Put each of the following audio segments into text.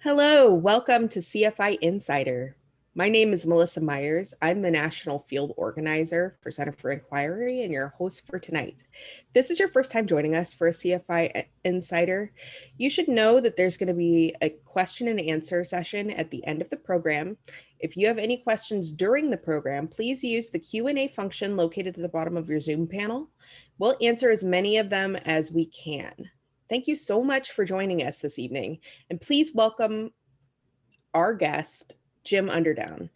Hello, welcome to CFI Insider. My name is Melissa Myers. I'm the National Field Organizer for Center for Inquiry and your host for tonight. If this is your first time joining us for a CFI Insider, you should know that there's going to be a question and answer session at the end of the program. If you have any questions during the program, please use the Q&A function located at the bottom of your Zoom panel. We'll answer as many of them as we can. Thank you so much for joining us this evening, and please welcome our guest, Jim Underdown.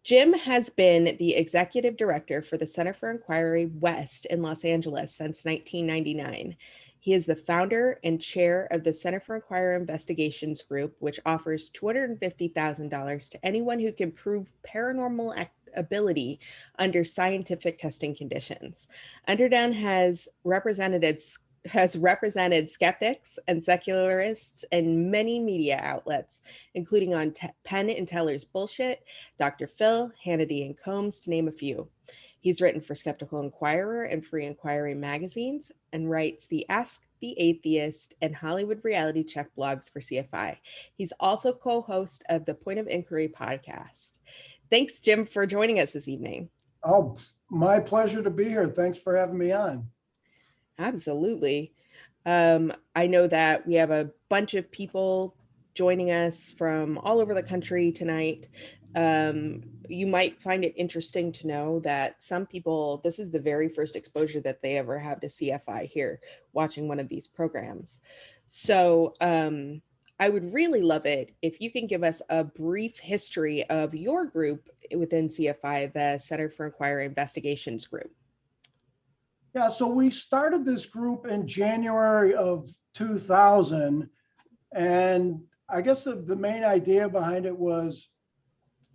Jim has been the executive director for the Center for Inquiry West in Los Angeles since 1999. He is the founder and chair of the Center for Inquiry Investigations Group, which offers $250,000 to anyone who can prove paranormal ability under scientific testing conditions. Underdown has represented skeptics and secularists in many media outlets, including on Penn and Teller's Bullshit, Dr. Phil, Hannity and Colmes, to name a few. He's written for Skeptical Inquirer and Free Inquiry magazines and writes the Ask the Atheist and Hollywood Reality Check blogs for CFI. He's also co-host of the Point of Inquiry podcast. Thanks, Jim, for joining us this evening. Oh, my pleasure to be here. Thanks for having me on. Absolutely. I know that we have a bunch of people joining us from all over the country tonight. You might find it interesting to know that some people, this is the very first exposure that they ever have to CFI here, watching one of these programs. So I would really love it if you can give us a brief history of your group within CFI, the Center for Inquiry Investigations Group. Yeah, so we started this group in January of 2000. And I guess the main idea behind it was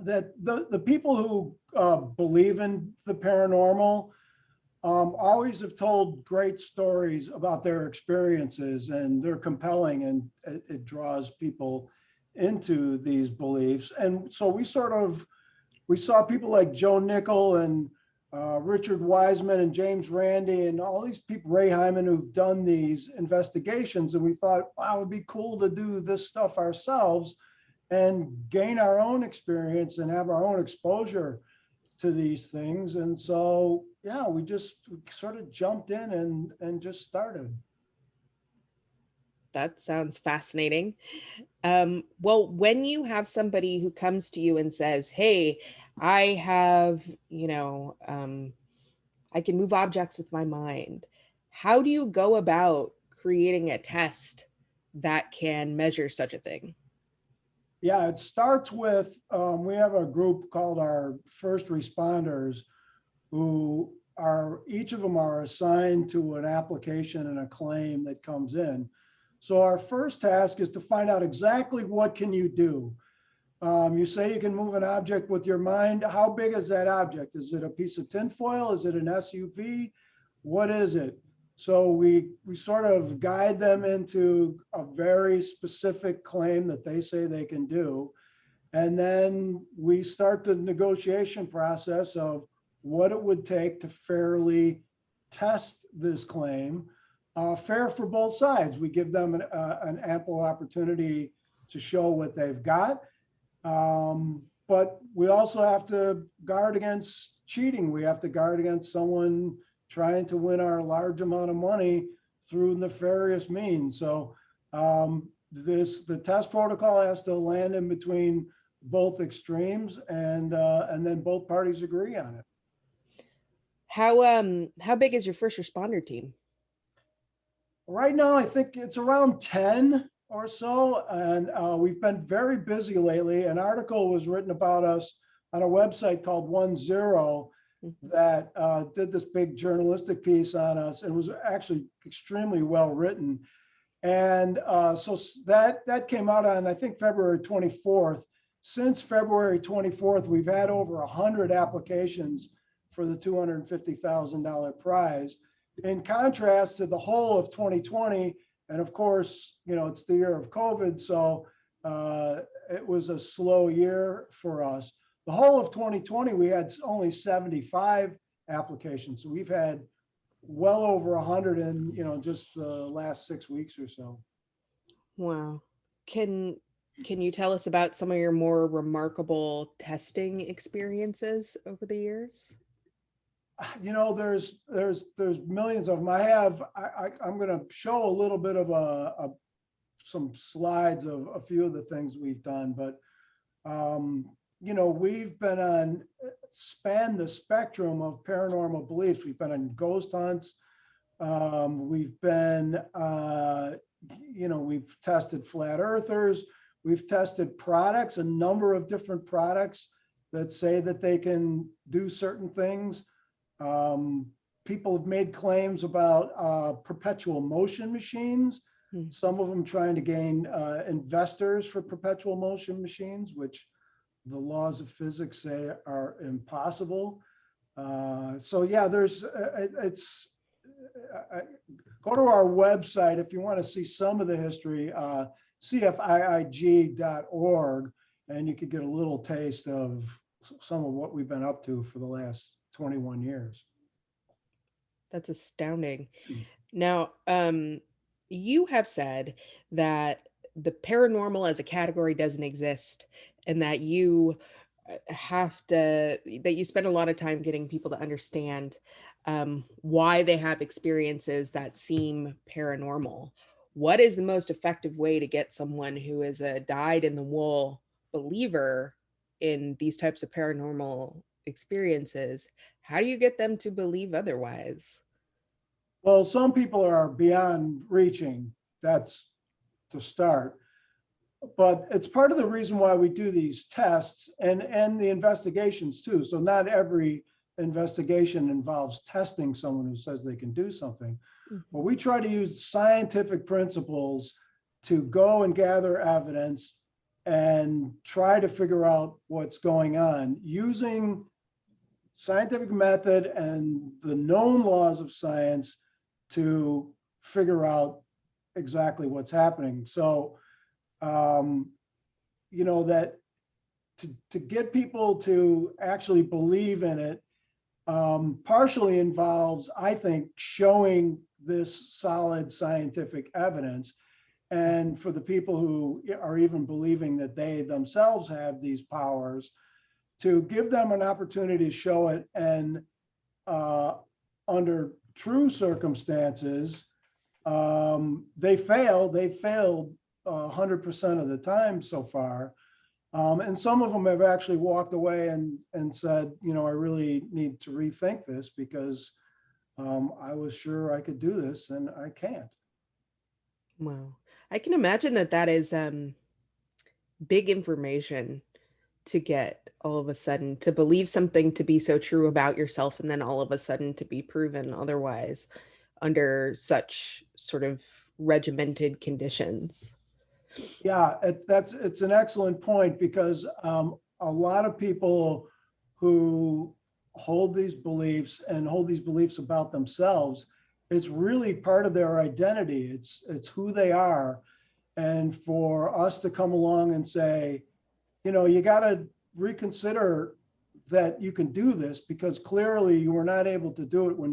that the people who believe in the paranormal always have told great stories about their experiences, and they're compelling, and it draws people into these beliefs. And so we saw people like Joe Nickel and Richard Wiseman and James Randi and all these people, Ray Hyman, who've done these investigations. And we thought, wow, it'd be cool to do this stuff ourselves and gain our own experience and have our own exposure to these things. And so, yeah, we sort of jumped in and just started. That sounds fascinating. Well, when you have somebody who comes to you and says, hey, I have, I can move objects with my mind, how do you go about creating a test that can measure such a thing? Yeah, it starts with, we have a group called our first responders who each of them are assigned to an application and a claim that comes in. So our first task is to find out exactly what can you do. You say you can move an object with your mind. How big is that object? Is it a piece of tinfoil? Is it an SUV? What is it? So we sort of guide them into a very specific claim that they say they can do. And then we start the negotiation process of what it would take to fairly test this claim, fair for both sides. We give them an ample opportunity to show what they've got. But we also have to guard against cheating. We have to guard against someone trying to win our large amount of money through nefarious means. So the test protocol has to land in between both extremes, and then both parties agree on it. How big is your first responder team? Right now, I think it's around 10 or so, and we've been very busy lately. An article was written about us on a website called 10 that did this big journalistic piece on us. It was actually extremely well written. And so that came out on, I think, February 24th. Since February 24th, we've had over 100 applications for the $250,000 prize. In contrast to the whole of 2020, and of course, it's the year of COVID, so it was a slow year for us. The whole of 2020, we had only 75 applications. So we've had well over 100 in, just the last 6 weeks or so. Wow. Can Can you tell us about some of your more remarkable testing experiences over the years? There's millions of them. I'm going to show a little bit of some slides of a few of the things we've done, but we've been on span the spectrum of paranormal beliefs. We've been on ghost hunts. We've been, we've tested flat earthers. We've tested products, a number of different products that say that they can do certain things. People have made claims about perpetual motion machines, some of them trying to gain investors for perpetual motion machines, which the laws of physics say are impossible. So yeah, go to our website if you want to see some of the history, cfiig.org, and you could get a little taste of some of what we've been up to for the last 21 years. That's astounding. Now, you have said that the paranormal as a category doesn't exist, and that you spend a lot of time getting people to understand why they have experiences that seem paranormal. What is the most effective way to get someone who is a dyed-in-the-wool believer in these types of paranormal experiences? How do you get them to believe otherwise? Well, some people are beyond reaching. That's to start. But it's part of the reason why we do these tests and the investigations too. So not every investigation involves testing someone who says they can do something. But we try to use scientific principles to go and gather evidence and try to figure out what's going on using scientific method and the known laws of science to figure out exactly what's happening. So, that to get people to actually believe in it partially involves, I think, showing this solid scientific evidence. And for the people who are even believing that they themselves have these powers, to give them an opportunity to show it, and under true circumstances, they failed 100% of the time so far. And some of them have actually walked away and said, I really need to rethink this because I was sure I could do this and I can't. Wow. I can imagine that is big information to get all of a sudden, to believe something to be so true about yourself, and then all of a sudden to be proven otherwise under such sort of regimented conditions. Yeah, it's an excellent point, because a lot of people who hold these beliefs about themselves, it's really part of their identity. It's who they are. And for us to come along and say, you got to reconsider that you can do this, because clearly you were not able to do it when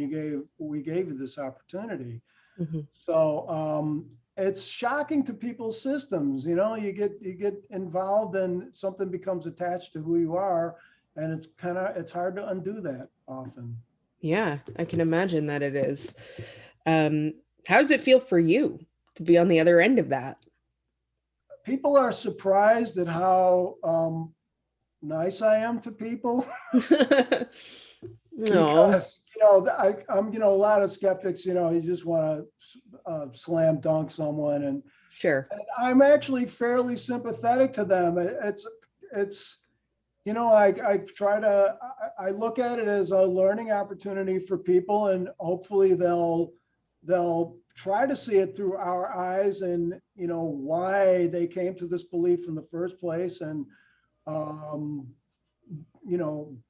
we gave you this opportunity. Mm-hmm. So it's shocking to people's systems. You get involved and something becomes attached to who you are, and it's hard to undo that often. Yeah, I can imagine that it is. How does it feel for you to be on the other end of that? People are surprised at how nice I am to people. Because I'm a lot of skeptics, you just want to slam dunk someone, and sure, and I'm actually fairly sympathetic to them. It's I look at it as a learning opportunity for people, and hopefully they'll try to see it through our eyes, and why they came to this belief in the first place, and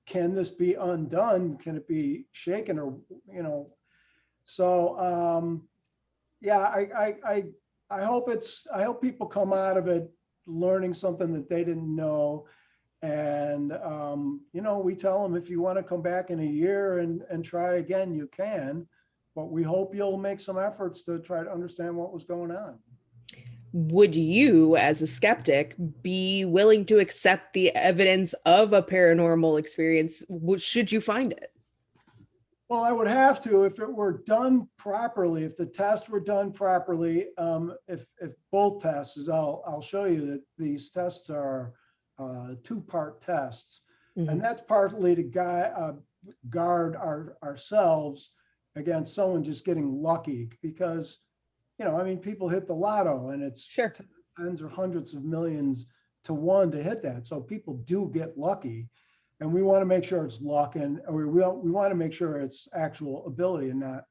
can this be undone? Can it be shaken? Or so I hope people come out of it learning something that they didn't know. And we tell them, if you want to come back in a year and try again, you can, but we hope you'll make some efforts to try to understand what was going on. would you, as a skeptic, be willing to accept the evidence of a paranormal experience should you find it? Well, I would have to if it were done properly, if the tests were done properly. If both tests, as I'll show you that these tests are two-part tests, and that's partly to guard ourselves against someone just getting lucky, because I mean, people hit the lotto and it's Sure. tens or hundreds of millions to one to hit that. So people do get lucky, and we want to make sure it's luck, and we want to make sure it's actual ability and not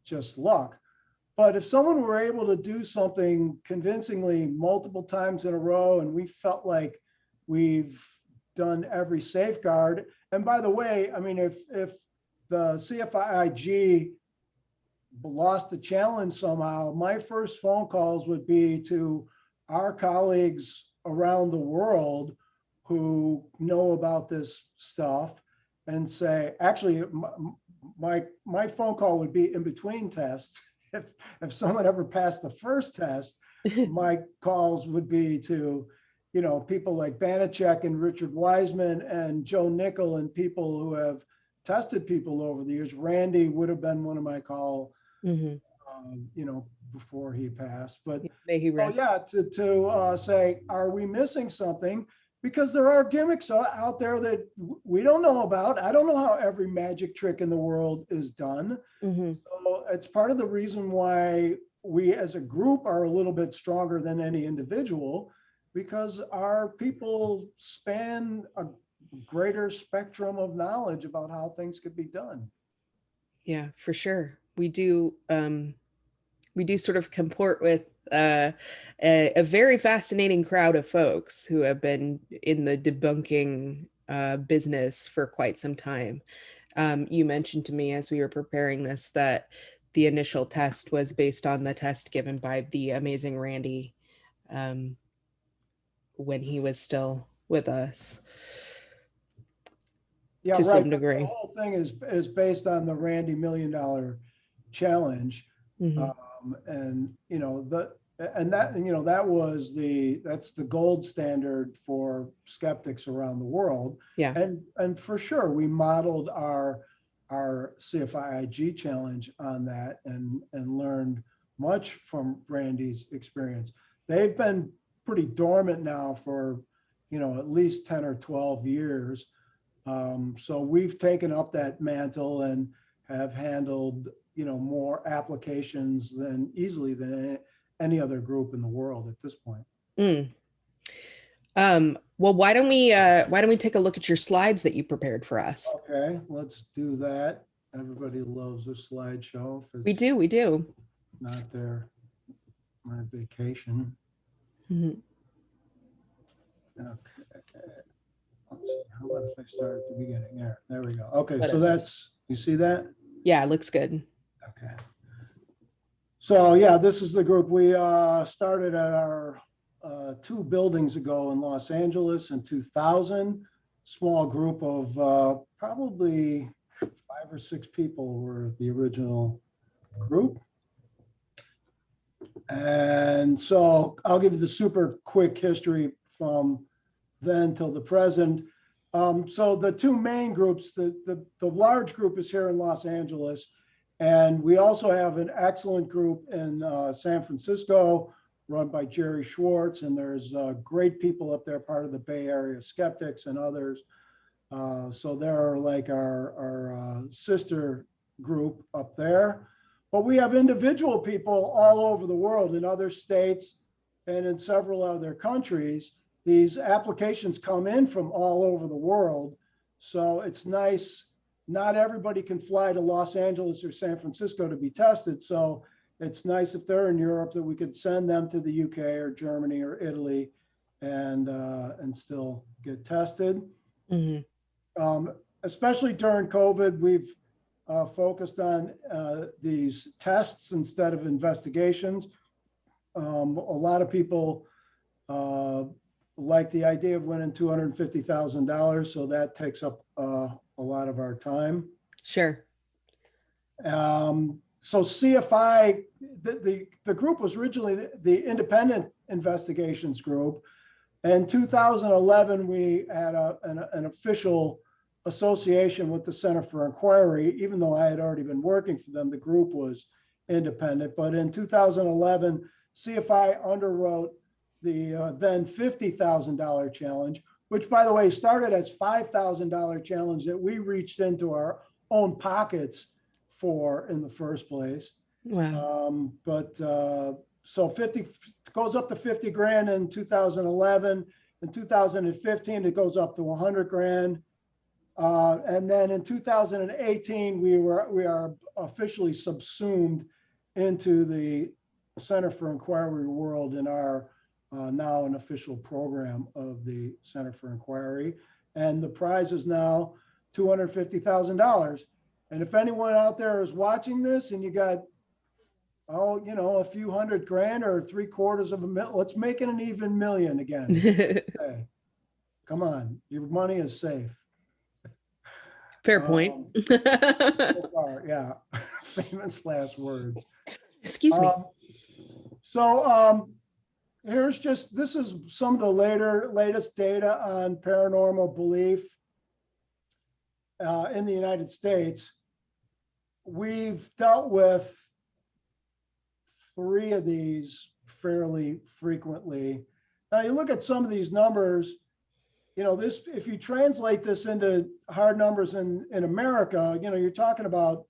just luck. But if someone were able to do something convincingly multiple times in a row, and we felt like we've done every safeguard, and by the way, I mean, if the CFIG lost the challenge somehow, my first phone calls would be to our colleagues around the world who know about this stuff and say, actually, my phone call would be in between tests. If someone ever passed the first test, my calls would be to, people like Banachek and Richard Wiseman and Joe Nickel and people who have tested people over the years. Randy would have been one of my calls, before he passed. But may he rest. to say, are we missing something? Because there are gimmicks out there that we don't know about. I don't know how every magic trick in the world is done. So it's part of the reason why we as a group are a little bit stronger than any individual, because our people span a greater spectrum of knowledge about how things could be done. Yeah, for sure. We do sort of comport with a very fascinating crowd of folks who have been in the debunking business for quite some time. You mentioned to me as we were preparing this that the initial test was based on the test given by the amazing Randy when he was still with us. Yeah, to right. some degree. The whole thing is based on the Randy $1 Million Challenge. And that's the gold standard for skeptics around the world. Yeah. And for sure, we modeled our CFIG challenge on that and learned much from Randy's experience. They've been pretty dormant now for at least 10 or 12 years. So we've taken up that mantle and have handled more applications easily than any other group in the world at this point. Well, why don't we take a look at your slides that you prepared for us? Okay, let's do that. Everybody loves a slideshow. We do. Not my vacation. Okay. Let's see. How about if I start at the beginning? There we go. Okay, so you see that? Yeah, it looks good. Okay. So yeah, this is the group. We started at our 2 buildings ago in Los Angeles in 2000. Small group of probably 5 or 6 people were the original group. And so I'll give you the super quick history from then till the present. So the 2 main groups, the large group is here in Los Angeles, and we also have an excellent group in San Francisco run by Jerry Schwartz, and there's great people up there, part of the Bay Area Skeptics and others. So they're like our sister group up there. But we have individual people all over the world in other states and in several other countries. These applications come in from all over the world. So it's nice. Not everybody can fly to Los Angeles or San Francisco to be tested. So it's nice if they're in Europe that we could send them to the UK or Germany or Italy and still get tested. Especially during COVID, we've focused on these tests instead of investigations. A lot of people like the idea of winning $250,000, so that takes up a lot of our time. Sure. So CFI, the group was originally the independent investigations group. In 2011, we had an official association with the Center for Inquiry. Even though I had already been working for them, the group was independent. But in 2011, CFI underwrote the then $50,000 challenge, which, by the way, started as $5,000 challenge that we reached into our own pockets for in the first place. Wow. So 50 goes up to 50 grand in 2011. In 2015, it goes up to 100 grand. And then in 2018, we are officially subsumed into the Center for Inquiry world in our now an official program of the Center for Inquiry. And the prize is now $250,000. And if anyone out there is watching this and you got, a few $100 grand or $750,000, let's make it an even million again. Come on, your money is safe. Fair point. So far, yeah. Famous last words. Excuse me. This is some of the latest data on paranormal belief in the United States. We've dealt with 3 of these fairly frequently. Now you look at some of these numbers, if you translate this into hard numbers in America, you're talking about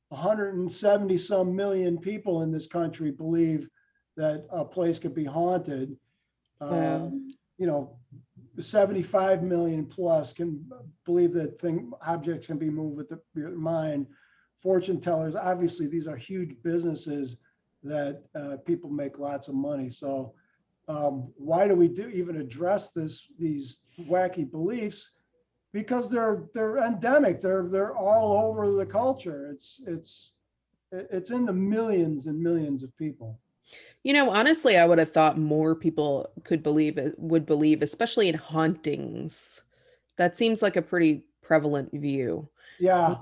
170 some million people in this country believe that a place could be haunted. Wow. 75 million plus can believe that objects can be moved with your mind. Fortune tellers, obviously these are huge businesses that people make lots of money. So why do we even address these wacky beliefs? Because they're endemic. They're all over the culture. It's in the millions and millions of people. Honestly, I would have thought more people would believe, especially in hauntings. That seems like a pretty prevalent view. Yeah.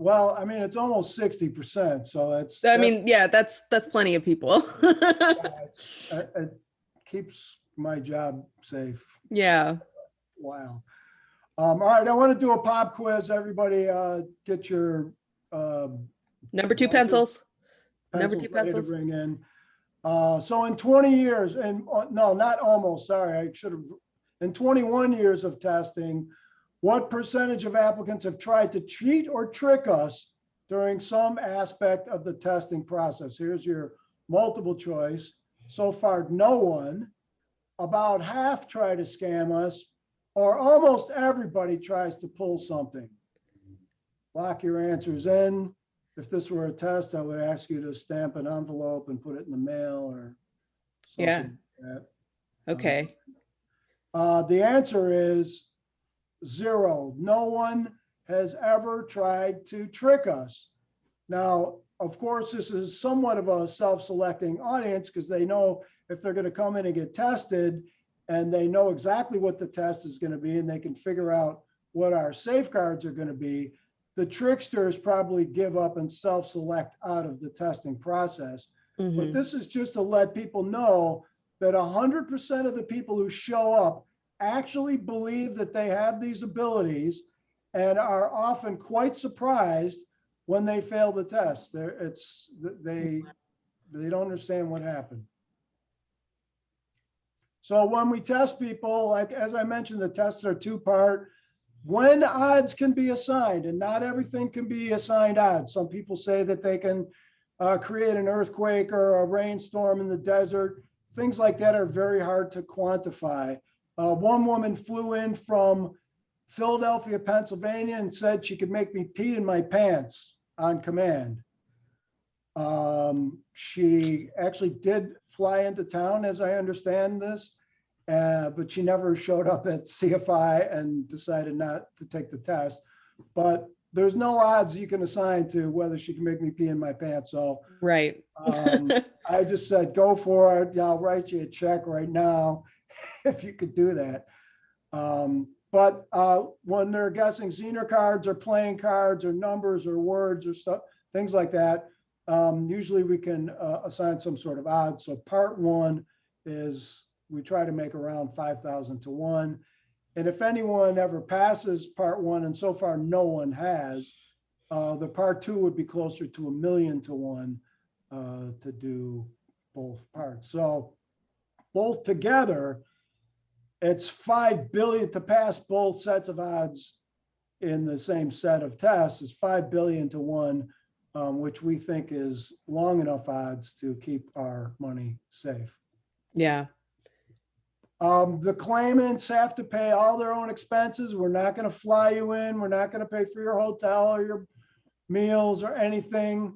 Well, I mean, it's almost 60%. So that's plenty of people. It keeps my job safe. Yeah. Wow. All right. I want to do a pop quiz. Everybody get your number 2 pencils. Number 2 pencils to bring in. So in 20 years, and no, not almost, sorry, I should have, in 21 years of testing, what percentage of applicants have tried to cheat or trick us during some aspect of the testing process? Here's your multiple choice. So far, no one. About half try to scam us, or almost everybody tries to pull something. Lock your answers in. If this were a test, I would ask you to stamp an envelope and put it in the mail or something. Yeah. Like that. Okay. The answer is 0. No one has ever tried to trick us. Now, of course, this is somewhat of a self-selecting audience because they know if they're going to come in and get tested and they know exactly what the test is going to be and they can figure out what our safeguards are going to be. The tricksters probably give up and self-select out of the testing process. Mm-hmm. But this is just to let people know that 100% of the people who show up actually believe that they have these abilities and are often quite surprised when they fail the test. They don't understand what happened. So when we test people, like as I mentioned, the tests are 2-part. When odds can be assigned, and not everything can be assigned odds. Some people say that they can create an earthquake or a rainstorm in the desert. Things like that are very hard to quantify. One woman flew in from Philadelphia, Pennsylvania, and said she could make me pee in my pants on command. She actually did fly into town, as I understand this, but she never showed up at CFI and decided not to take the test. But there's no odds you can assign to whether she can make me pee in my pants. So right. I just said, go for it. I'll write you a check right now if you could do that. But when they're guessing Zener cards or playing cards or numbers or words or stuff, things like that, usually we can assign some sort of odds. So part 1 is we try to make around 5,000 to 1. And if anyone ever passes part 1, and so far no one has, the part 2 would be closer to 1,000,000 to 1 to do both parts. So both together, it's 5 billion to pass both sets of odds in the same set of tests is 5 billion to 1, which we think is long enough odds to keep our money safe. Yeah. The claimants have to pay all their own expenses. We're not going to fly you in. We're not going to pay for your hotel or your meals or anything.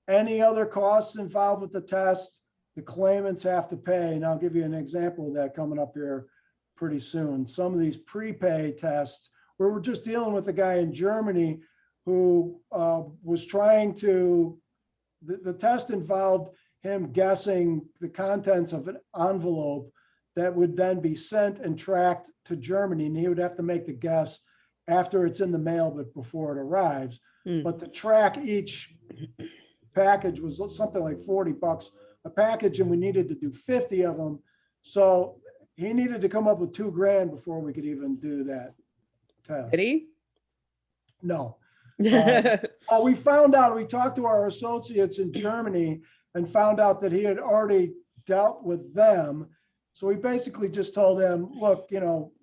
Any other costs involved with the test, the claimants have to pay. And I'll give you an example of that coming up here pretty soon. Some of these prepay tests, where we're just dealing with a guy in Germany who was trying to, the test involved him guessing the contents of an envelope that would then be sent and tracked to Germany. And he would have to make the guess after it's in the mail, but before it arrives. But to track each package was something like $40 a package, and we needed to do 50 of them. So he needed to come up with $2,000 before we could even do that test. Did he? No. We found out, we talked to our associates in Germany and found out that he had already dealt with them. So we basically just told him, look,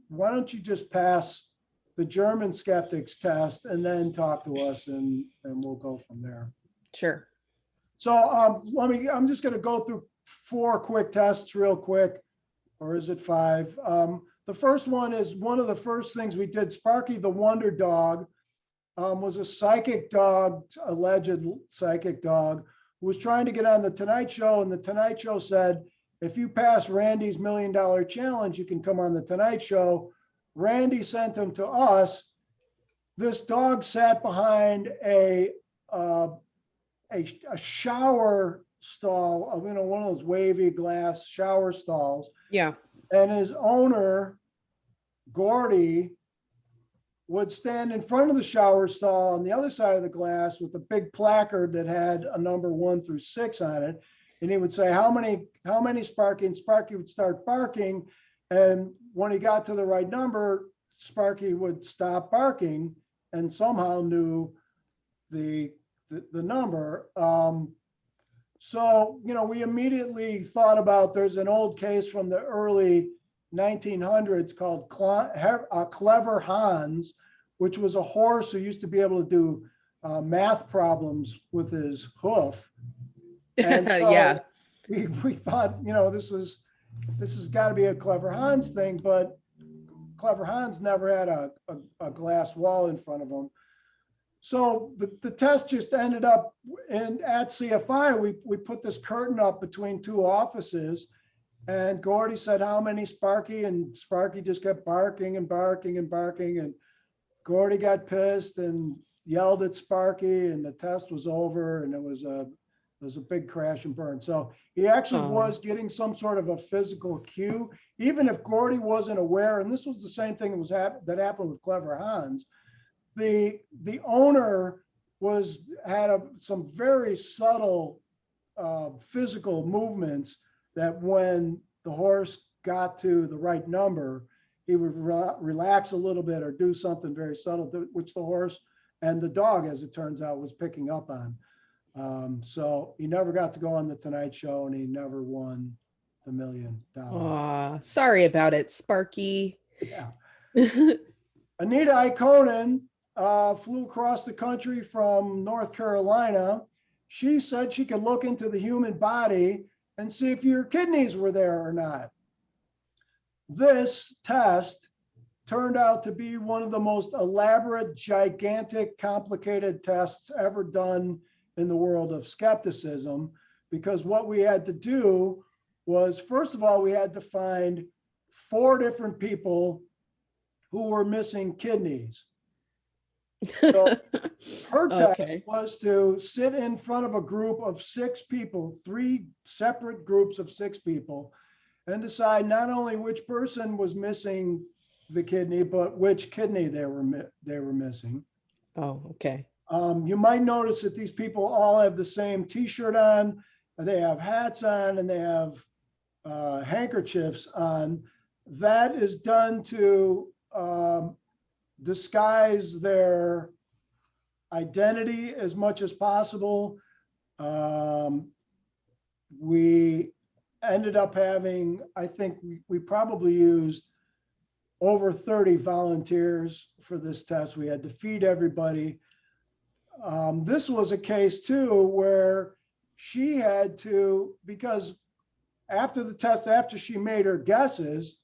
why don't you just pass the German skeptics test and then talk to us, and we'll go from there. Sure. So I'm just going to go through 4 quick tests real quick, or is it 5? The first one is one of the first things we did. Sparky the Wonder Dog was a psychic dog, alleged psychic dog, who was trying to get on the Tonight Show, and the Tonight Show said, if you pass Randy's $1 Million Challenge, you can come on the Tonight Show. Randy sent him to us. This dog sat behind a shower stall, one of those wavy glass shower stalls. Yeah. And his owner, Gordy, would stand in front of the shower stall on the other side of the glass with a big placard that had a number 1 through 6 on it. And he would say, how many, Sparky? And Sparky would start barking. And when he got to the right number, Sparky would stop barking and somehow knew the number. So, we immediately thought about, there's an old case from the early 1900s called Clever Hans, which was a horse who used to be able to do math problems with his hoof. And so yeah, we thought, this has got to be a Clever Hans thing, but Clever Hans never had a glass wall in front of him. So the test just ended up at CFI. We put this curtain up between 2 offices, and Gordy said, how many, Sparky? And Sparky just kept barking and barking and barking. And Gordy got pissed and yelled at Sparky, and the test was over, and it was a big crash and burn. So he actually was getting some sort of a physical cue, even if Gordy wasn't aware. And this was the same thing that happened with Clever Hans. The owner had some very subtle physical movements that when the horse got to the right number, he would relax a little bit or do something very subtle, which the horse and the dog, as it turns out, was picking up on. So he never got to go on the Tonight Show, and he never won the $1 million. Sorry about it, Sparky. Yeah. Anita Ikonen flew across the country from North Carolina. She said she could look into the human body and see if your kidneys were there or not. This test turned out to be one of the most elaborate, gigantic, complicated tests ever done in the world of skepticism, because what we had to do was, first of all, we had to find 4 different people who were missing kidneys. So her test was to sit in front of a group of 6 people, 3 separate groups of 6 people, and decide not only which person was missing the kidney, but which kidney they were missing. Oh, okay. You might notice that these people all have the same T-shirt on, and they have hats on, and they have handkerchiefs on. That is done to disguise their identity as much as possible. We ended up having, I think we probably used over 30 volunteers for this test. We had to feed everybody. This was a case too where she had to, because after the test, after she made her guesses,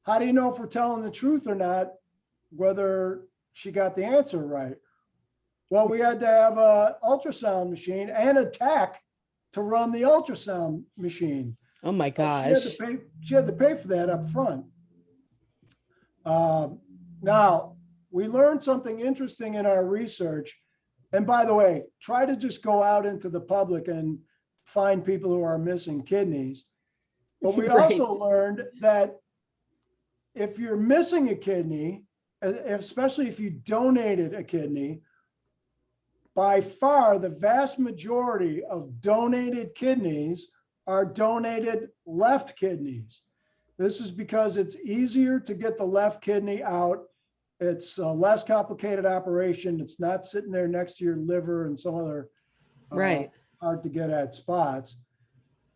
how do you know if we're telling the truth or not, whether she got the answer right? Well, we had to have an ultrasound machine and a tech to run the ultrasound machine. Oh my gosh. She had to pay for that up front. Now, we learned something interesting in our research. And by the way, try to just go out into the public and find people who are missing kidneys. But we also learned that if you're missing a kidney, especially if you donated a kidney, by far the vast majority of donated kidneys are donated left kidneys. This is because it's easier to get the left kidney out. It's a less complicated operation. It's not sitting there next to your liver and some other hard to get at spots.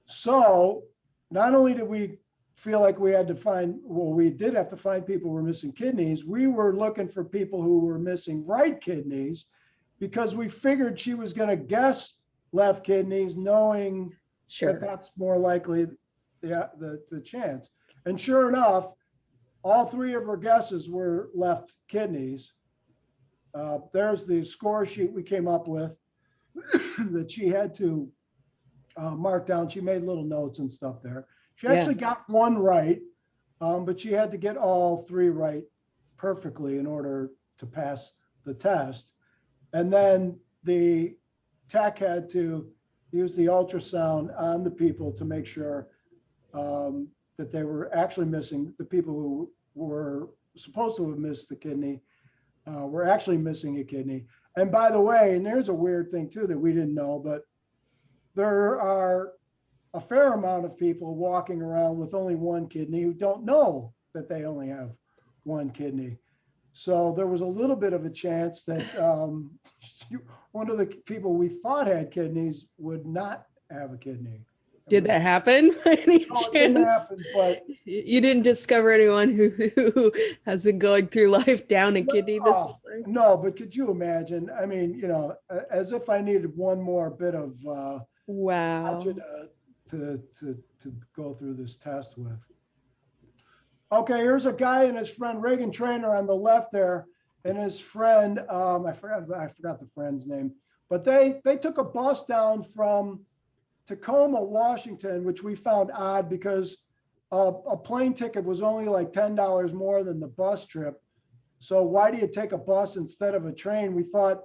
So not only did we feel like we had to find, well, we did have to find people who were missing kidneys. We were looking for people who were missing right kidneys because we figured she was going to guess left kidneys, knowing that that's more likely the chance. And sure enough, all three of her guesses were left kidneys. There's the score sheet we came up with that she had to mark down. She made little notes and stuff there. She actually got one right, but she had to get all three right perfectly in order to pass the test. And then the tech had to use the ultrasound on the people to make sure that they were actually missing, the people who were supposed to have missed the kidney were actually missing a kidney. And by the way, and there's a weird thing too that we didn't know, but there are a fair amount of people walking around with only one kidney who don't know that they only have one kidney. So there was a little bit of a chance that one of the people we thought had kidneys would not have a kidney. Did that happen by any chance? It didn't happen, but you didn't discover anyone who has been going through life down a kidney this way? No, but could you imagine? I mean, you know, as if I needed one more bit of wow to go through this test with. Okay, here's a guy and his friend Reagan Trainer on the left there, and his friend, I forgot the friend's name, but they took a bus down from Tacoma, Washington, which we found odd because a plane ticket was only like $10 more than the bus trip. So why do you take a bus instead of a train? We thought,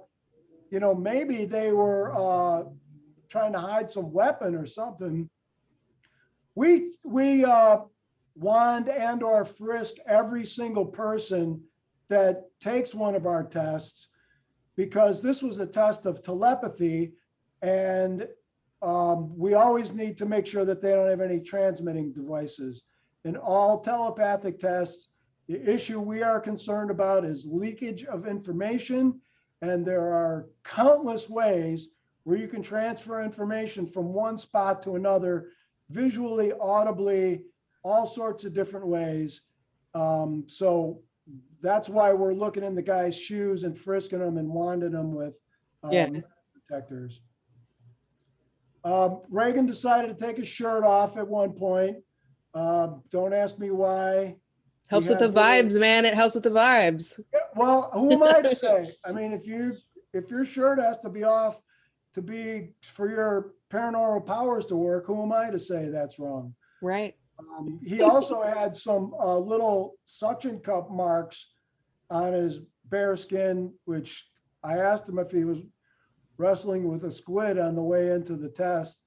you know, maybe they were trying to hide some weapon or something. We wand and or frisk every single person that takes one of our tests because this was a test of telepathy, and we always need to make sure that they don't have any transmitting devices. In all telepathic tests, the issue we are concerned about is leakage of information, and there are countless ways where you can transfer information from one spot to another, visually, audibly, all sorts of different ways. So that's why we're looking in the guy's shoes and frisking them and wanding them with detectors. Reagan decided to take his shirt off at one point. Don't ask me why. Helps with the vibes, man. It helps with the vibes. Well, who am I to say? I mean, if your shirt has to be off to be for your paranormal powers to work, who am I to say that's wrong? Right. He also had some little suction cup marks on his bare skin, which I asked him if he was wrestling with a squid on the way into the test.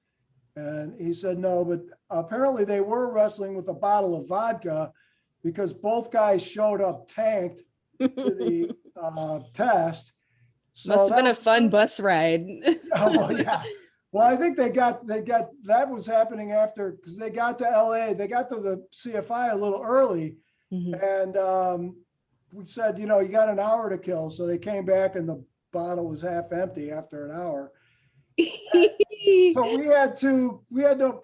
And he said no, but apparently they were wrestling with a bottle of vodka because both guys showed up tanked to the test. So must have been a fun bus ride. Oh, well, yeah. Well, I think they got that was happening after, because they got to LA, they got to the CFI a little early, and we said, you got an hour to kill. So they came back and the bottle was half empty after an hour. So we had to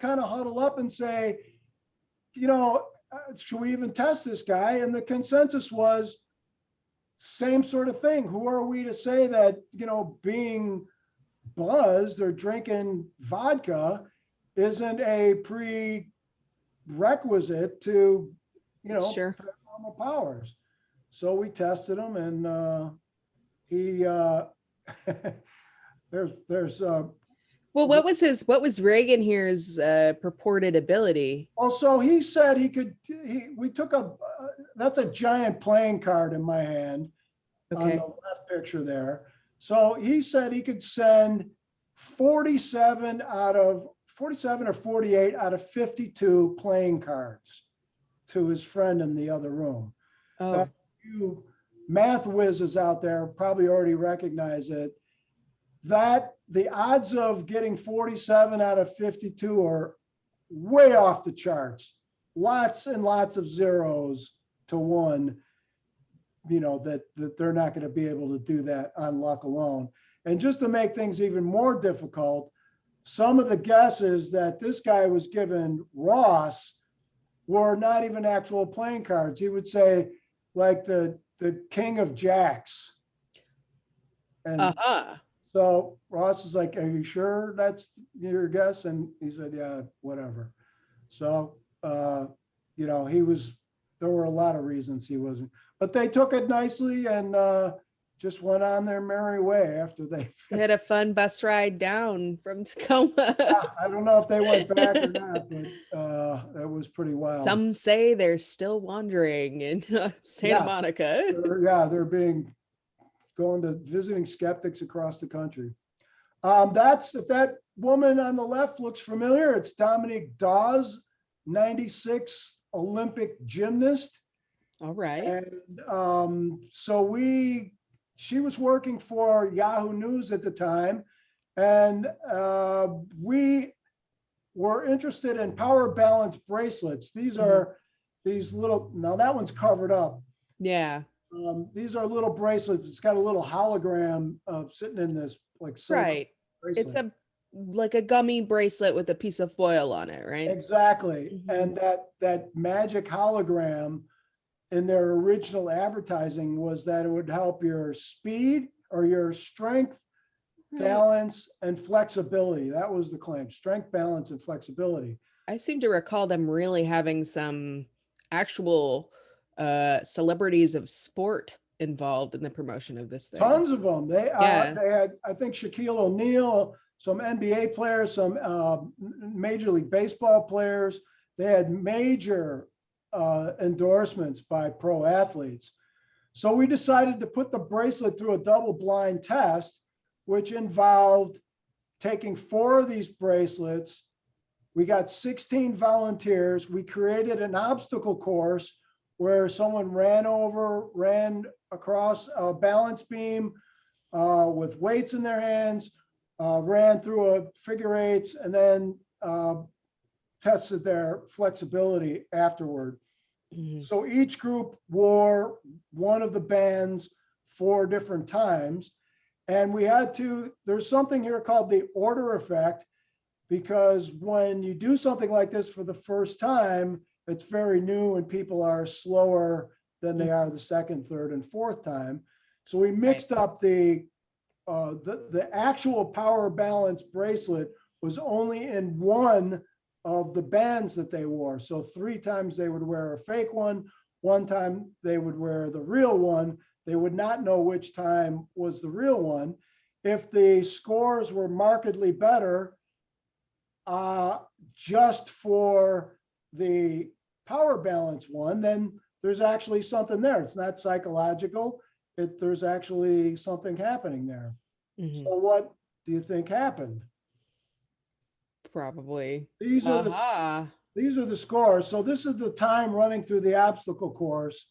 kind of huddle up and say, should we even test this guy? And the consensus was same sort of thing. Who are we to say that, being buzzed or drinking vodka isn't a prerequisite to, Sure. paranormal powers? So we tested him, and he there's Well, what was Reagan here's purported ability? also, he said we took that's a giant playing card in my hand on the left picture there. So he said he could send 47 or 48 out of 52 playing cards to his friend in the other room. Oh. You math whizzes out there probably already recognize it, that the odds of getting 47 out of 52 are way off the charts. Lots and lots of zeros to one, that they're not going to be able to do that on luck alone. And just to make things even more difficult, some of the guesses that this guy was given Ross were not even actual playing cards. He would say, like, the king of jacks. And so Ross is like, are you sure that's your guess? And he said, yeah, whatever. So, there were a lot of reasons he wasn't, but they took it nicely and just went on their merry way after they had a fun bus ride down from Tacoma. I don't know if they went back or not, but it was pretty wild. Some say they're still wandering in Santa Monica. They're going to visiting skeptics across the country. If that woman on the left looks familiar, it's Dominique Dawes, 96 Olympic gymnast. All right. And she was working for Yahoo News at the time, and we were interested in power balance bracelets. These are these little, now that one's covered up. Yeah. These are little bracelets. It's got a little hologram sitting in this right. Bracelet. It's like a gummy bracelet with a piece of foil on it, right? Exactly. And that magic hologram in their original advertising was that it would help your speed or your strength, balance, and flexibility. That was the claim: strength, balance, and flexibility. I seem to recall them really having some actual celebrities of sport involved in the promotion of this thing. Tons of them. They had, I think, Shaquille O'Neal, some NBA players, some Major League Baseball players. They had major endorsements by pro athletes. So we decided to put the bracelet through a double-blind test, which involved taking 4 of these bracelets. We got 16 volunteers. We created an obstacle course where someone ran across a balance beam with weights in their hands, ran through a figure eights, and then tested their flexibility afterward. So each group wore one of the bands 4 different times. And there's something here called the order effect, because when you do something like this for the first time, it's very new and people are slower than they are the second, third, and fourth time. So we mixed up the actual power balance bracelet was only in one of the bands that they wore. So 3 times they would wear a fake one time they would wear the real one. They would not know which time was the real one. If the scores were markedly better, just for the power balance one, then there's actually something there. It's not psychological. There's actually something happening there. So what do you think happened? Probably. These are the scores. So this is the time running through the obstacle course.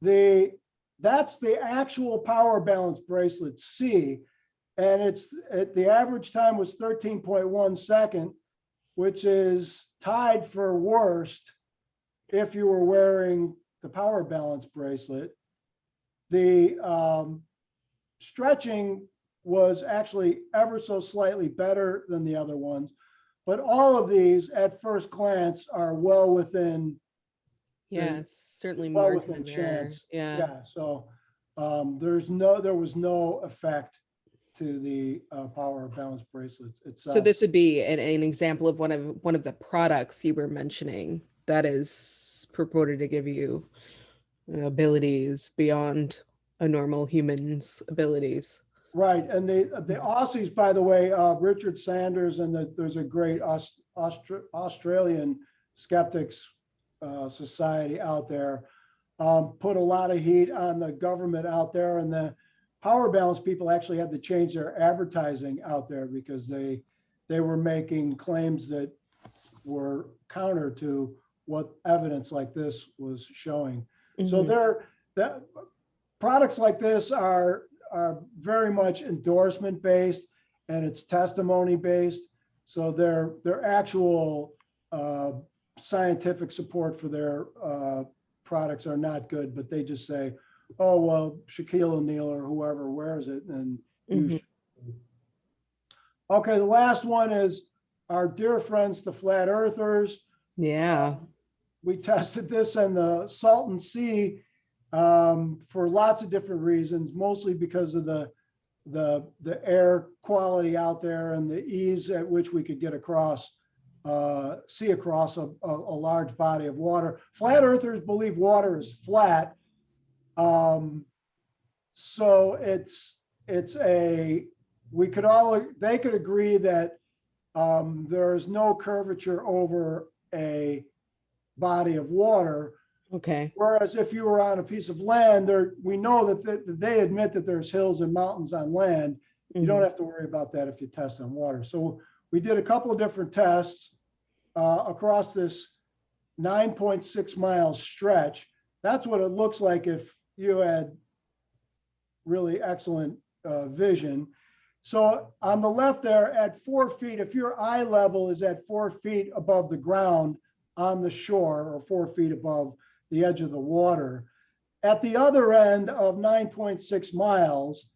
That's the actual power balance bracelet C. And the average time was 13.1 second, which is tied for worst if you were wearing the power balance bracelet. The stretching was actually ever so slightly better than the other ones, but all of these at first glance are well within certainly well margin within of error. chance. Yeah. So there was no effect to the power balance bracelets itself. So this would be an example of one of the products you were mentioning that is purported to give you abilities beyond a normal human's abilities. Right, and the Aussies, by the way, Richard Sanders, and there's a great Australian skeptics society out there, put a lot of heat on the government out there, and the power balance people actually had to change their advertising out there because they were making claims that were counter to what evidence like this was showing. Mm-hmm. So that products like this are very much endorsement based, and it's testimony based. So their actual scientific support for their products are not good, but they just say, oh, well, Shaquille O'Neal or whoever wears it, and you should. Okay, the last one is our dear friends, the flat earthers. Yeah. We tested this in the Salton Sea for lots of different reasons, mostly because of the air quality out there and the ease at which we could get across, see across a large body of water. Flat earthers believe water is flat. So they could agree that there is no curvature over a body of water. Okay. Whereas if you were on a piece of land, we know that they admit that there's hills and mountains on land. You don't have to worry about that if you test on water. So we did a couple of different tests across this 9.6 mile stretch. That's what it looks like if you had really excellent vision. So on the left there at 4 feet, if your eye level is at 4 feet above the ground on the shore or 4 feet above the edge of the water, at the other end of 9.6 miles,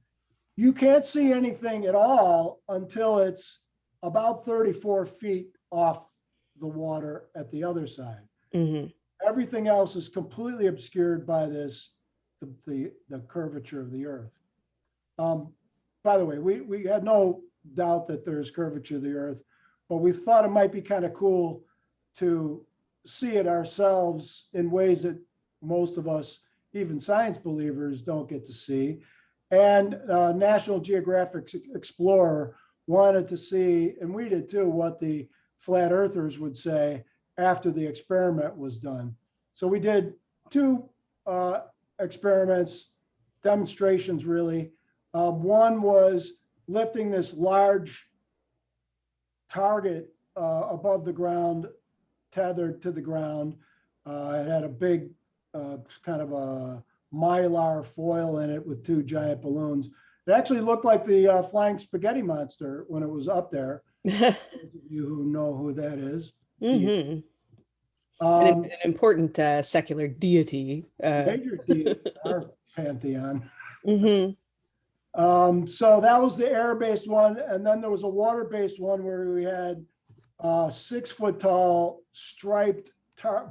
you can't see anything at all until it's about 34 feet off the water at the other side. Mm-hmm. Everything else is completely obscured by the curvature of the earth. By the way, we had no doubt that there's curvature of the earth, but we thought it might be kind of cool to see it ourselves in ways that most of us, even science believers, don't get to see. And National Geographic Explorer wanted to see, and we did too, what the flat earthers would say after the experiment was done. So we did two experiments, demonstrations really. One was lifting this large target above the ground, tethered to the ground. It had a big kind of a mylar foil in it with two giant balloons. It actually looked like the flying spaghetti monster when it was up there. Those of you who know who that is. Mm-hmm. An important secular deity. Major deity in our pantheon. Mm-hmm. So that was the air-based one. And then there was a water-based one where we had a 6 foot tall striped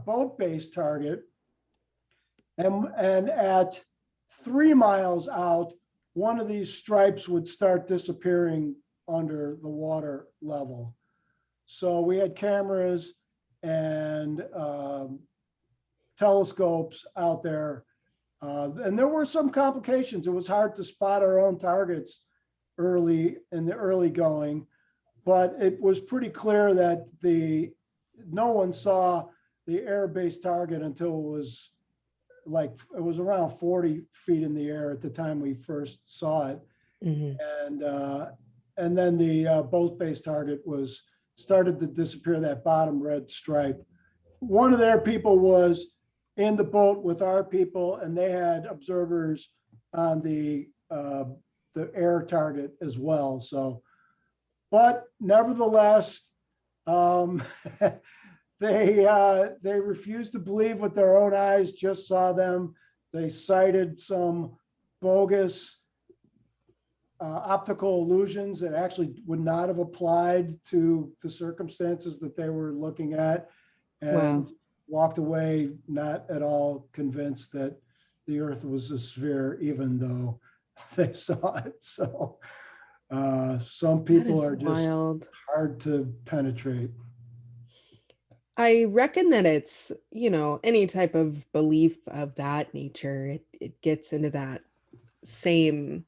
boat-based target. And at 3 miles out, one of these stripes would start disappearing under the water level. So we had cameras and telescopes out there. And there were some complications. It was hard to spot our own targets early in the early going, but it was pretty clear that no one saw the air-based target until it was around 40 feet in the air at the time we first saw it. Mm-hmm. And then the boat-based target started to disappear, that bottom red stripe. One of their people was in the boat with our people, and they had observers on the the air target as well. So, but nevertheless, they refused to believe what their own eyes just saw them. They cited some bogus optical illusions that actually would not have applied to the circumstances that they were looking at, and walked away not at all convinced that the earth was a sphere, even though they saw it. So some people are just wild. hard to penetrate. I reckon that it's, any type of belief of that nature, it gets into that same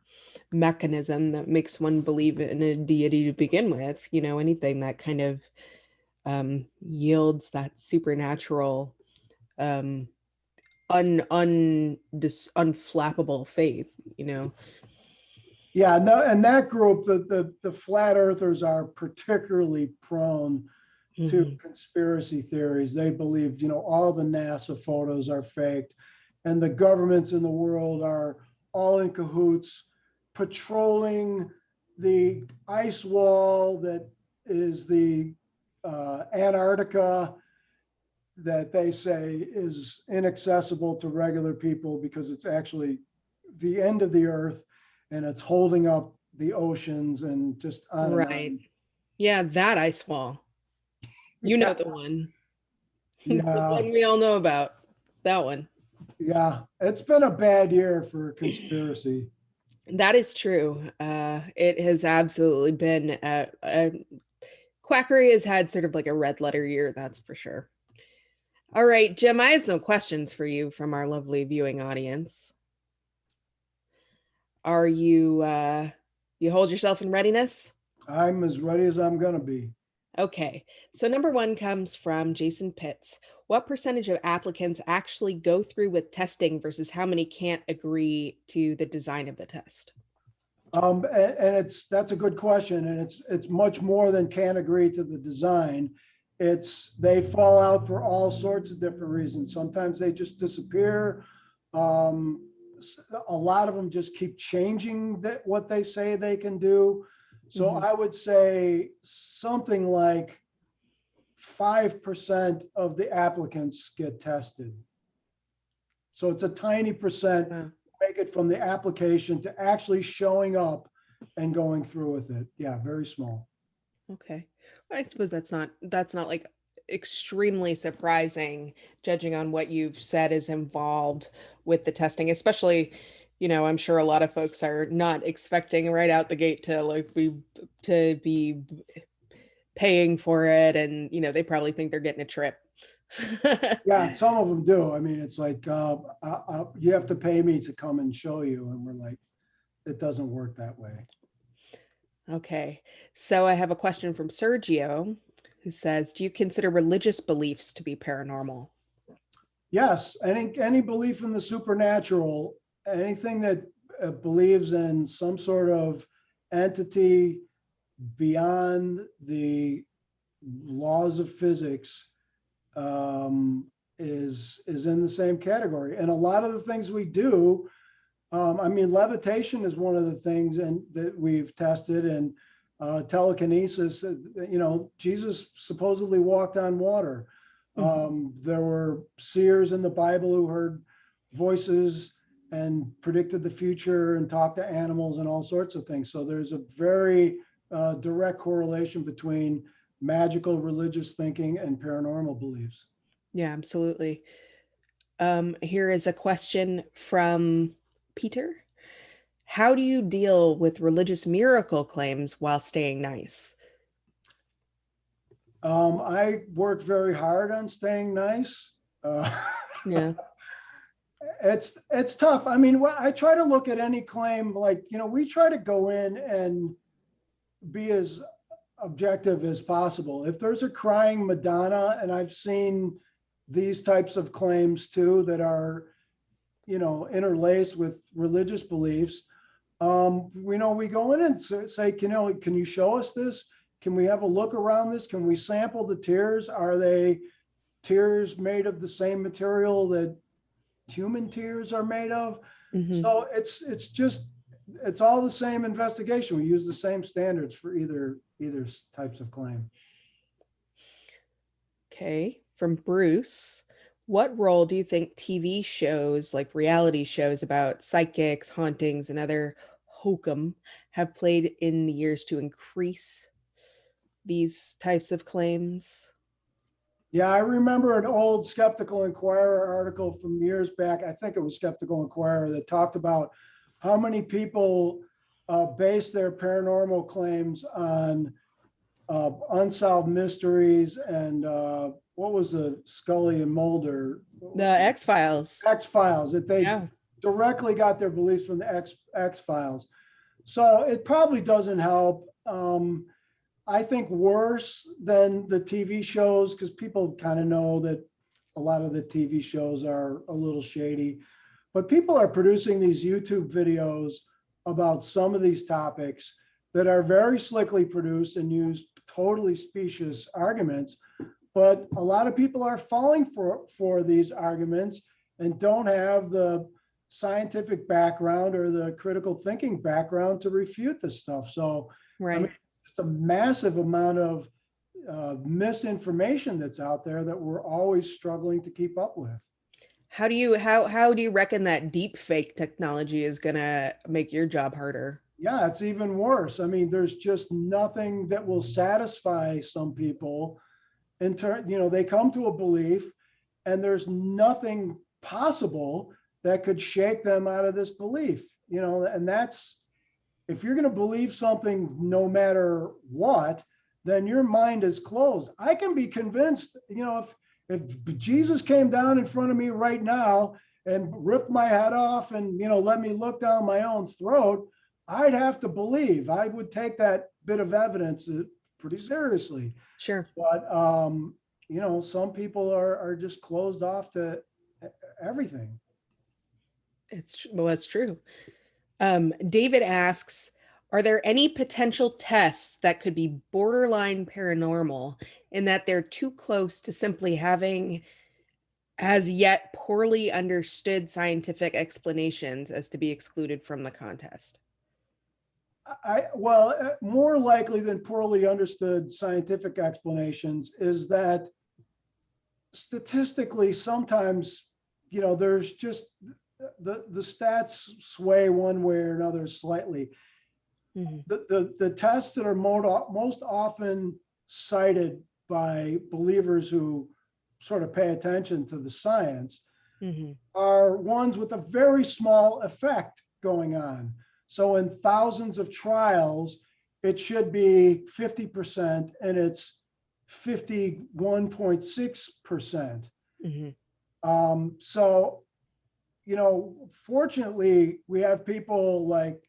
mechanism that makes one believe in a deity to begin with. Anything that kind of yields that supernatural, unflappable faith. Yeah, no, and that group, the flat earthers are particularly prone to conspiracy theories. They believe, all the NASA photos are faked, and the governments in the world are all in cahoots, patrolling the ice wall that is the Antarctica, that they say is inaccessible to regular people because it's actually the end of the earth, and it's holding up the oceans, and just on and on. Yeah, that ice wall. Yeah. The one. Yeah. The one we all know about. That one. Yeah, it's been a bad year for conspiracy. That is true. It has absolutely been quackery has had sort of like a red letter year, that's for sure. All right, Jim, I have some questions for you from our lovely viewing audience. Are you you hold yourself in readiness? I'm as ready as I'm gonna be. Okay, so number one comes from Jason Pitts. What percentage of applicants actually go through with testing versus how many can't agree to the design of the test? And that's a good question, and it's much more than can't agree to the design. They fall out for all sorts of different reasons. Sometimes they just disappear. A lot of them just keep changing what they say they can do. So I would say something like 5% of the applicants get tested. So it's a tiny percent make it from the application to actually showing up and going through with it. Yeah, very small. Okay. I suppose that's not like extremely surprising, judging on what you've said is involved with the testing, especially, I'm sure a lot of folks are not expecting right out the gate to be paying for it, and they probably think they're getting a trip. Yeah, some of them do. I mean, it's like you have to pay me to come and show you, and we're like, it doesn't work that way. Okay, so I have a question from Sergio, who says, do you consider religious beliefs to be paranormal? Yes, any belief in the supernatural, anything that believes in some sort of entity beyond the laws of physics is in the same category. And a lot of the things we do, levitation is one of the things that we've tested, and telekinesis. Jesus supposedly walked on water. There were seers in the Bible who heard voices and predicted the future and talked to animals and all sorts of things. So there's a very direct correlation between magical religious thinking and paranormal beliefs. Yeah, absolutely. Here is a question from Peter. How do you deal with religious miracle claims while staying nice? I work very hard on staying nice. Yeah. It's tough. I mean, I try to look at any claim like, we try to go in and be as objective as possible. If there's a crying Madonna, and I've seen these types of claims too that are, interlaced with religious beliefs, we go in and say, can you show us this? Can we have a look around this? Can we sample the tears? Are they tears made of the same material that human tears are made of? So it's just it's all the same investigation. We use the same standards for either types of claim. Okay, from Bruce. What role do you think TV shows like reality shows about psychics, hauntings, and other hokum have played in the years to increase these types of claims? Yeah, I remember an old Skeptical Inquirer article from years back. I think it was Skeptical Inquirer that talked about how many people base their paranormal claims on unsolved mysteries and what was the Scully and Mulder? The X-Files. X-Files, that they directly got their beliefs from the X-Files. So it probably doesn't help. I think worse than the TV shows, because people kind of know that a lot of the TV shows are a little shady, but people are producing these YouTube videos about some of these topics that are very slickly produced and use totally specious arguments. But a lot of people are falling for these arguments and don't have the scientific background or the critical thinking background to refute this stuff. So, right. I mean, it's a massive amount of misinformation that's out there that we're always struggling to keep up with. How do you reckon that deep fake technology is gonna make your job harder? Yeah, it's even worse. I mean, there's just nothing that will satisfy some people. They come to a belief, and there's nothing possible that could shake them out of this belief. And that's, if you're going to believe something no matter what, then your mind is closed. I can be convinced, if Jesus came down in front of me right now and ripped my head off and, let me look down my own throat, I'd have to believe. I would take that bit of evidence pretty seriously. Sure. But, some people are just closed off to everything. That's true. David asks, are there any potential tests that could be borderline paranormal in that they're too close to simply having as yet poorly understood scientific explanations as to be excluded from the contest? More likely than poorly understood scientific explanations is that statistically, sometimes, there's just the stats sway one way or another slightly. Mm-hmm. The tests that are most often cited by believers who sort of pay attention to the science mm-hmm. are ones with a very small effect going on. So in thousands of trials, it should be 50%, and it's 51.6%. Mm-hmm. Fortunately, we have people like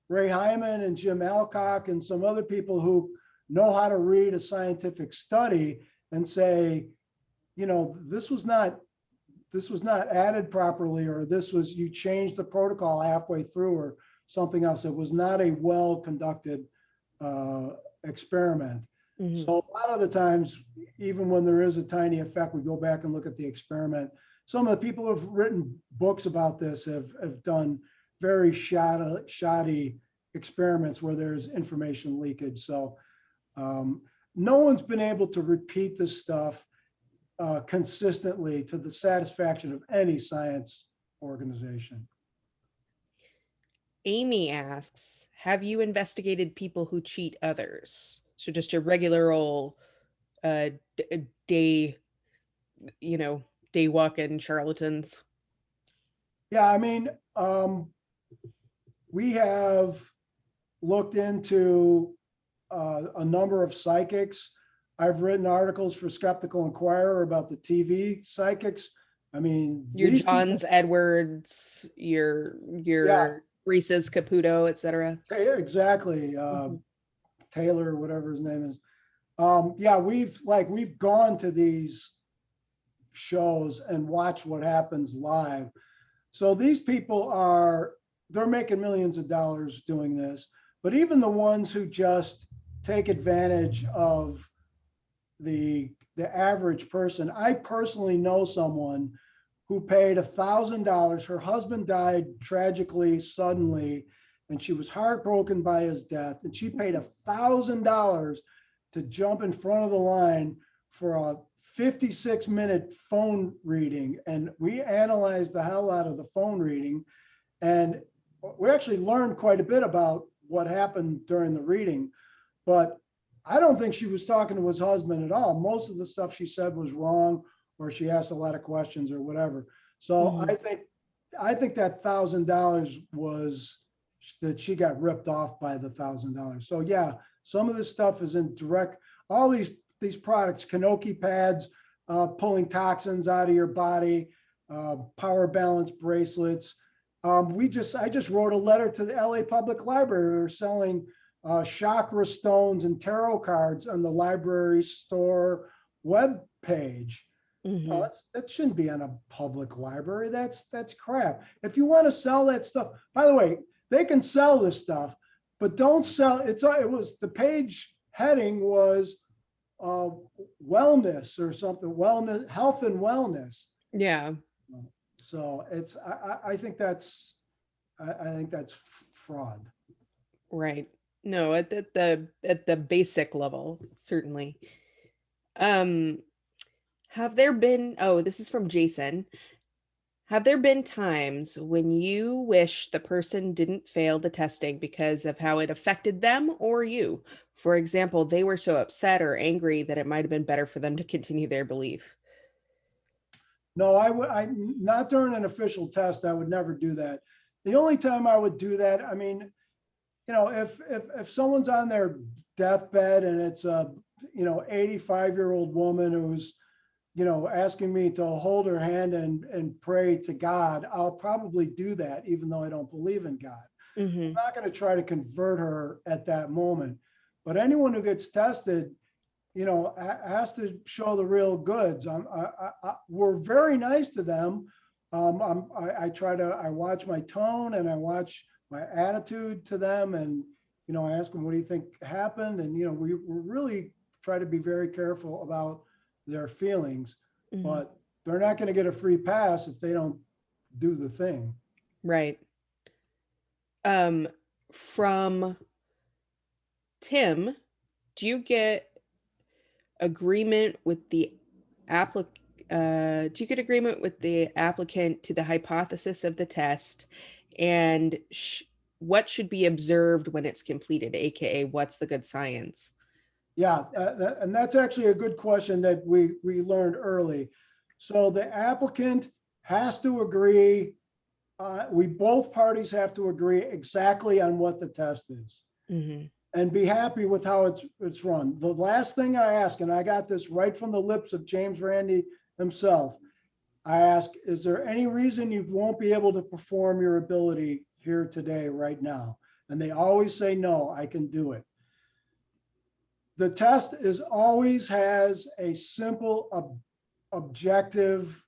Ray Hyman and Jim Alcock and some other people who know how to read a scientific study and say, this was not added properly, or you changed the protocol halfway through, or something else. It was not a well-conducted experiment. Mm-hmm. So a lot of the times, even when there is a tiny effect, we go back and look at the experiment. Some of the people who have written books about this have done very shoddy experiments where there's information leakage. So no one's been able to repeat this stuff consistently to the satisfaction of any science organization. Amy asks, have you investigated people who cheat others? So just your regular old day walking charlatans. Yeah, I mean, we have looked into a number of psychics. I've written articles for Skeptical Inquirer about the TV psychics. I mean, your Johns Edwards, your Reese's Caputo, etc. Exactly. Taylor, whatever his name is. We've gone to these shows and watched what happens live. So these people they're making millions of dollars doing this, but even the ones who just take advantage of the average person. I personally know someone who paid $1,000. Her husband died tragically, suddenly, and she was heartbroken by his death, and she paid $1,000 to jump in front of the line for a 56-minute phone reading. And we analyzed the hell out of the phone reading, and we actually learned quite a bit about what happened during the reading. But I don't think she was talking to his husband at all. Most of the stuff she said was wrong, or she asked a lot of questions or whatever. So I think that $1,000 was that she got ripped off by the $1,000. So yeah, some of this stuff is in direct, all these products, Kanoki pads, pulling toxins out of your body, power balance bracelets. I just wrote a letter to the LA Public Library. We're selling chakra stones and tarot cards on the library store web page. That shouldn't be on a public library. That's crap. If you want to sell that stuff, by the way, they can sell this stuff, but don't sell it. It was the page heading was wellness or something, wellness, health and wellness. Yeah. So I think that's fraud. Right. No, at the basic level, certainly. Have there been, this is from Jason. Have there been times when you wish the person didn't fail the testing because of how it affected them or you? For example, they were so upset or angry that it might have been better for them to continue their belief. No, I not during an official test. I would never do that. The only time I would do that, I mean, if someone's on their deathbed and it's a 85-year-old woman who's asking me to hold her hand and pray to God, I'll probably do that, even though I don't believe in God. I'm not going to try to convert her at that moment. But anyone who gets tested, has to show the real goods. We're very nice to them. I watch my tone and I watch my attitude to them, and I ask them, what do you think happened? And we really try to be very careful about their feelings, but they're not going to get a free pass if they don't do the thing. Right. From Tim, do you get agreement with the applicant to the hypothesis of the test, and what should be observed when it's completed, aka what's the good science? Yeah, and that's actually a good question that we learned early. So the applicant has to agree. Both parties have to agree exactly on what the test is, and be happy with how it's run. The last thing I ask, and I got this right from the lips of James Randi himself, I ask, is there any reason you won't be able to perform your ability here today, right now? And they always say, no, I can do it. The test always has a simple, objective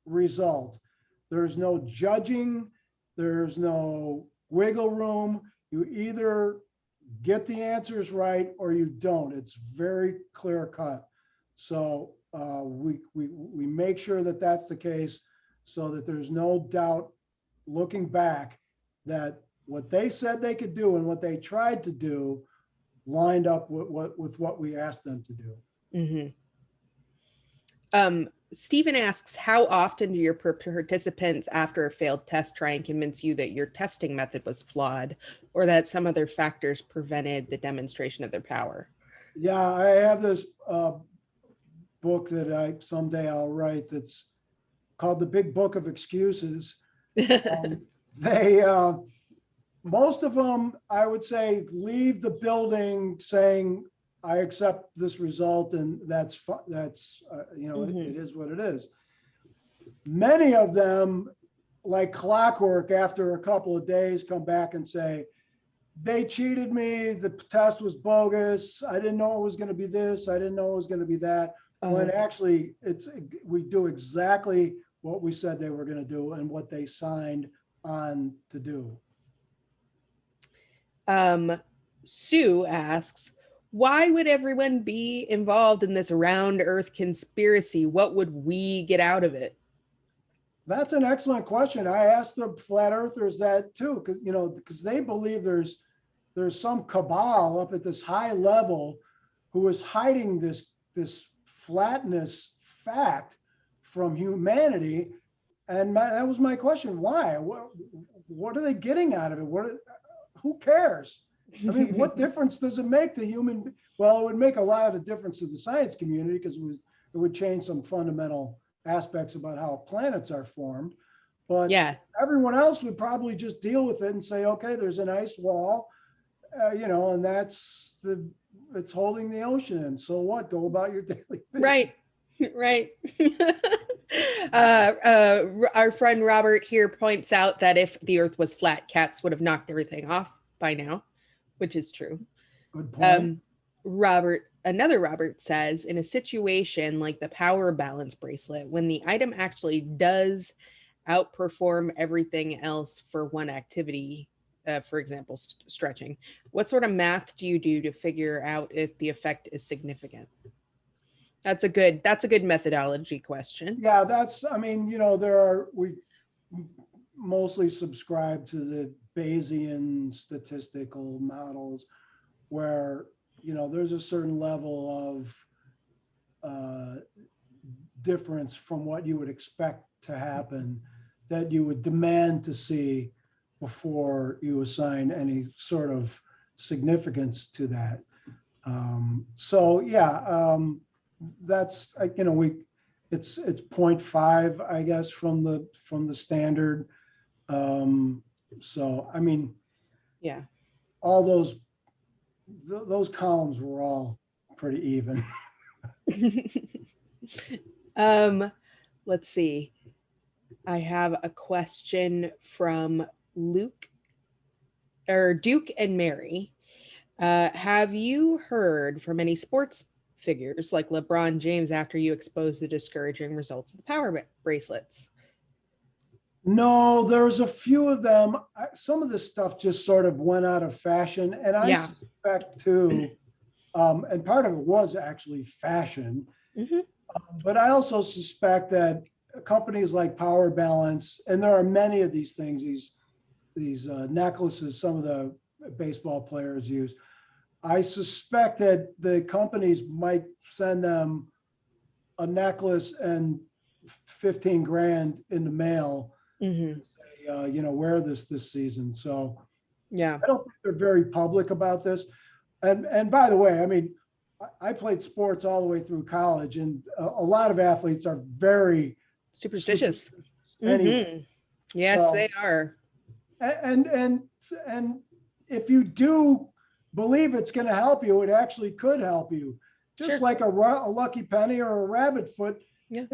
result. There's no judging. There's no wiggle room. You either get the answers right or you don't. It's very clear cut. So we make sure that that's the case, so that there's no doubt looking back that what they said they could do and what they tried to do lined up with what we asked them to do. Stephen asks, how often do your participants after a failed test try and convince you that your testing method was flawed or that some other factors prevented the demonstration of their power? Yeah, I have this book that someday I'll write that's called The Big Book of Excuses. Most of them, I would say, leave the building saying, I accept this result, and that's it is what it is. Many of them, like clockwork, after a couple of days, come back and say, they cheated me, the test was bogus, I didn't know it was going to be this, I didn't know it was going to be that. When actually we do exactly what we said they were going to do and what they signed on to do. Sue asks, why would everyone be involved in this round earth conspiracy? What would we get out of it? That's an excellent question. I asked the flat earthers that too, because they believe there's some cabal up at this high level who is hiding this flatness fact from humanity. And that was my question. Why? What are they getting out of it? Who cares? I mean, what difference does it make to human? Well, it would make a lot of difference to the science community because it would change some fundamental aspects about how planets are formed. But Yeah. everyone else would probably just deal with it and say, okay, there's an ice wall, and it's holding the ocean in. So what? Go about your daily business. Right. Right. Our friend Robert here points out that if the earth was flat, cats would have knocked everything off by now, which is true. Good point. Another Robert says, in a situation like the power balance bracelet, when the item actually does outperform everything else for one activity, for example, stretching, what sort of math do you do to figure out if the effect is significant? That's a good methodology question. Yeah, we mostly subscribe to the Bayesian statistical models where, there's a certain level of difference from what you would expect to happen that you would demand to see before you assign any sort of significance to that. That's it's 0.5, I guess, from the standard. I mean, yeah, all those columns were all pretty even. Let's see. I have a question from Duke and Mary. Have you heard from any sports figures like LeBron James after you exposed the discouraging results of the power bracelets? No, there's a few of them. Some of this stuff just sort of went out of fashion, and I suspect too, and part of it was actually fashion, but I also suspect that companies like Power Balance, and there are many of these things, these necklaces some of the baseball players use. I suspect that the companies might send them a necklace and 15 grand in the mail. And say, wear this season. So yeah, I don't think they're very public about this. And by the way, I mean, I played sports all the way through college, and a lot of athletes are very superstitious. Anyway, yes, they are. And if you do believe it's going to help you, it actually could help you. Just like a lucky penny or a rabbit foot. Yeah.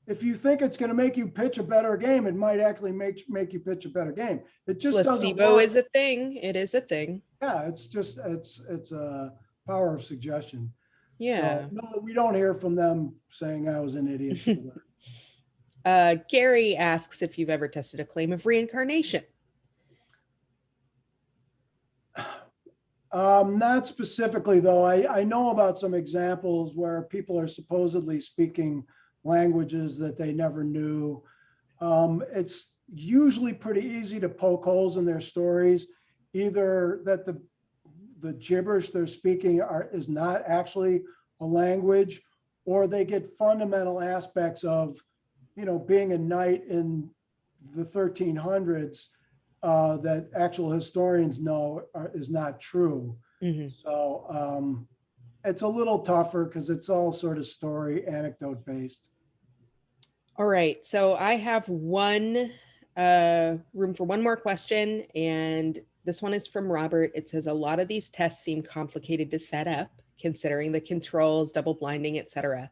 If you think it's going to make you pitch a better game, it might actually make you pitch a better game. It just doesn't work. Is a thing. It is a thing. Yeah, it's a power of suggestion. Yeah. So, no, we don't hear from them saying I was an idiot. Gary asks if you've ever tested a claim of reincarnation. Not specifically, though. I know about some examples where people are supposedly speaking languages that they never knew. It's usually pretty easy to poke holes in their stories, either that the gibberish they're speaking is not actually a language, or they get fundamental aspects of, being a knight in the 1300s that actual historians know is not true. So it's a little tougher because it's all sort of story, anecdote based. All right, so I have room for one more question, and this one is from Robert. It says, a lot of these tests seem complicated to set up, considering the controls, double blinding, etc.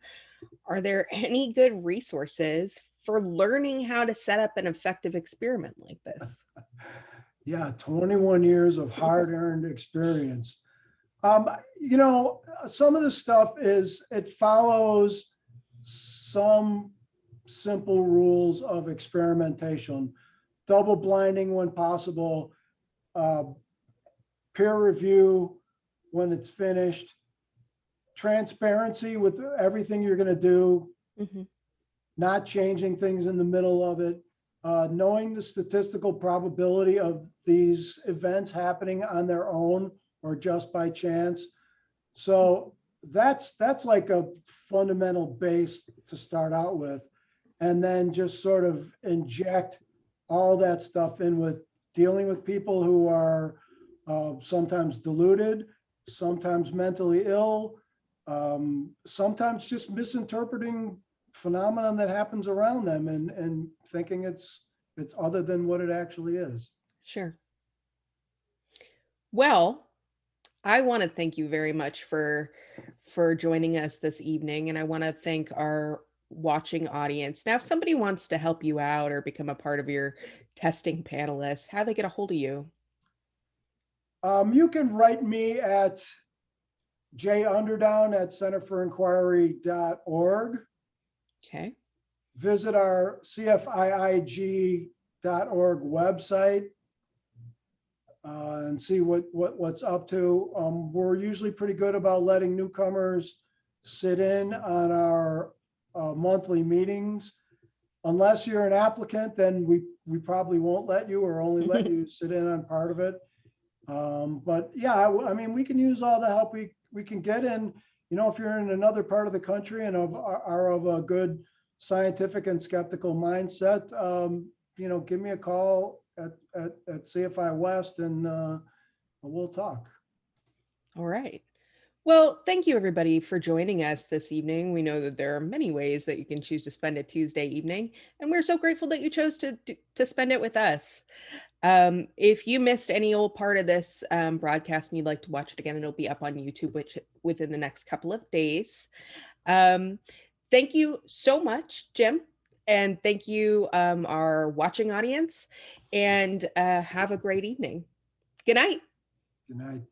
Are there any good resources for learning how to set up an effective experiment like this? Yeah, 21 years of hard-earned experience. Some of the stuff it follows some simple rules of experimentation, double blinding when possible, peer review when it's finished, transparency with everything you're going to do. not changing things in the middle of it, knowing the statistical probability of these events happening on their own or just by chance. So that's like a fundamental base to start out with, and then just sort of inject all that stuff in with dealing with people who are sometimes deluded, sometimes mentally ill, sometimes just misinterpreting phenomenon that happens around them and thinking it's other than what it actually is. Sure. Well, I want to thank you very much for joining us this evening, and I want to thank our watching audience. Now, if somebody wants to help you out or become a part of your testing panelists, how do they get a hold of you? You can write me at junderdown@centerforinquiry.org. Okay. Visit our CFIIG.org website and see what's up to. We're usually pretty good about letting newcomers sit in on our monthly meetings. Unless you're an applicant, then we probably won't let you or only let you sit in on part of it. But yeah, I mean, we can use all the help we can get in. You know, if you're in another part of the country and are of a good scientific and skeptical mindset, you know, give me a call at CFI West and we'll talk. All right. Well, thank you everybody for joining us this evening. We know that there are many ways that you can choose to spend a Tuesday evening, and we're so grateful that you chose to spend it with us. If you missed any old part of this broadcast and you'd like to watch it again, it'll be up on YouTube within the next couple of days. Thank you so much, Jim. And thank you, our watching audience. And have a great evening. Good night. Good night.